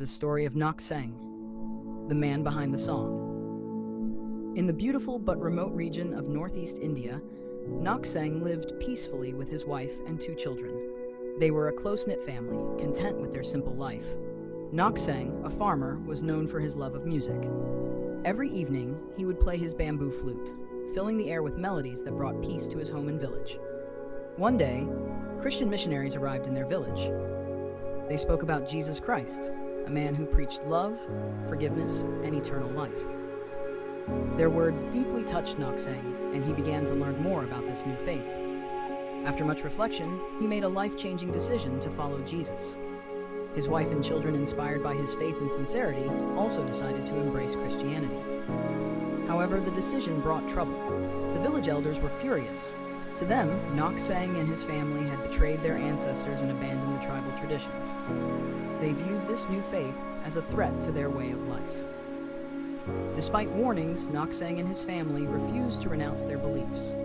the story of Nok Seng, the man behind the song. In the beautiful but remote region of northeast India, Nok Seng lived peacefully with his wife and two children. They were a close-knit family, content with their simple life. Nok Seng, a farmer, was known for his love of music. Every evening, he would play his bamboo flute, filling the air with melodies that brought peace to his home and village. One day, Christian missionaries arrived in their village. They spoke about Jesus Christ, a man who preached love, forgiveness, and eternal life. Their words deeply touched Nok Seng, and he began to learn more about this new faith. After much reflection, he made a life-changing decision to follow Jesus. His wife and children, inspired by his faith and sincerity, also decided to embrace Christianity. However, the decision brought trouble. The village elders were furious. To them, Nok Seng and his family had betrayed their ancestors and abandoned the tribal traditions. They viewed this new faith as a threat to their way of life. Despite warnings, Nok Seng and his family refused to renounce their beliefs.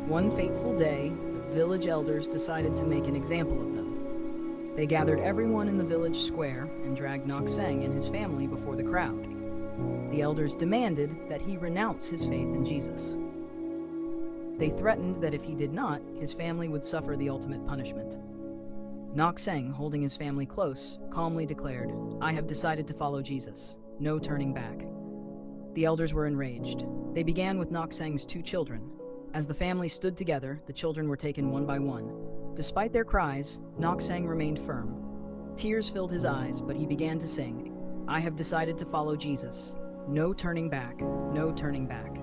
One fateful day, the village elders decided to make an example of them. They gathered everyone in the village square and dragged Nok Seng and his family before the crowd. The elders demanded that he renounce his faith in Jesus. They threatened that if he did not, his family would suffer the ultimate punishment. Nok Seng, holding his family close, calmly declared, "I have decided to follow Jesus. No turning back." The elders were enraged. They began with Nok Seng's two children. As the family stood together, the children were taken one by one. Despite their cries, Nok Seng remained firm. Tears filled his eyes, but he began to sing, "I have decided to follow Jesus. No turning back, no turning back."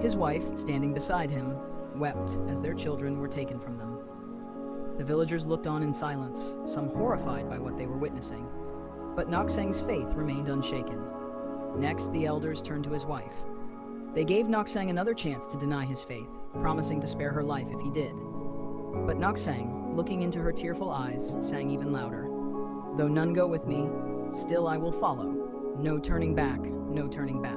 His wife, standing beside him, wept as their children were taken from them. The villagers looked on in silence, some horrified by what they were witnessing. But Nok Seng's faith remained unshaken. Next, the elders turned to his wife. They gave Nok Seng another chance to deny his faith, promising to spare her life if he did. But Nok Seng, looking into her tearful eyes, sang even louder, "Though none go with me, still I will follow. No turning back, no turning back."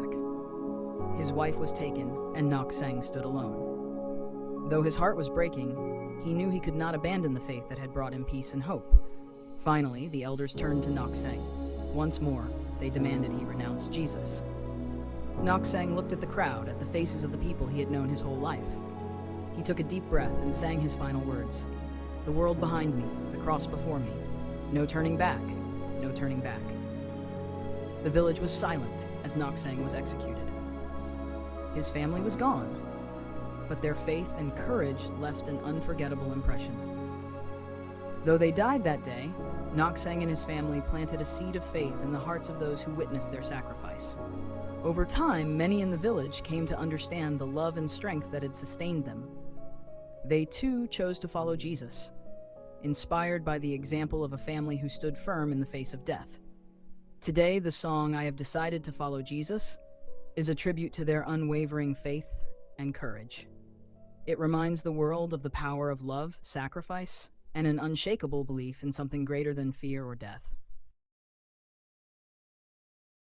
His wife was taken, and Nok Seng stood alone. Though his heart was breaking, he knew he could not abandon the faith that had brought him peace and hope. Finally, the elders turned to Nok Seng. Once more, they demanded he renounce Jesus. Nok Seng looked at the crowd, at the faces of the people he had known his whole life. He took a deep breath and sang his final words. "The world behind me, the cross before me. No turning back, no turning back." The village was silent as Nok Seng was executed. His family was gone, but their faith and courage left an unforgettable impression. Though they died that day, Nok Seng and his family planted a seed of faith in the hearts of those who witnessed their sacrifice. Over time, many in the village came to understand the love and strength that had sustained them. They too chose to follow Jesus, inspired by the example of a family who stood firm in the face of death. Today, the song "I Have Decided to Follow Jesus" is a tribute to their unwavering faith and courage. It reminds the world of the power of love, sacrifice, and an unshakable belief in something greater than fear or death.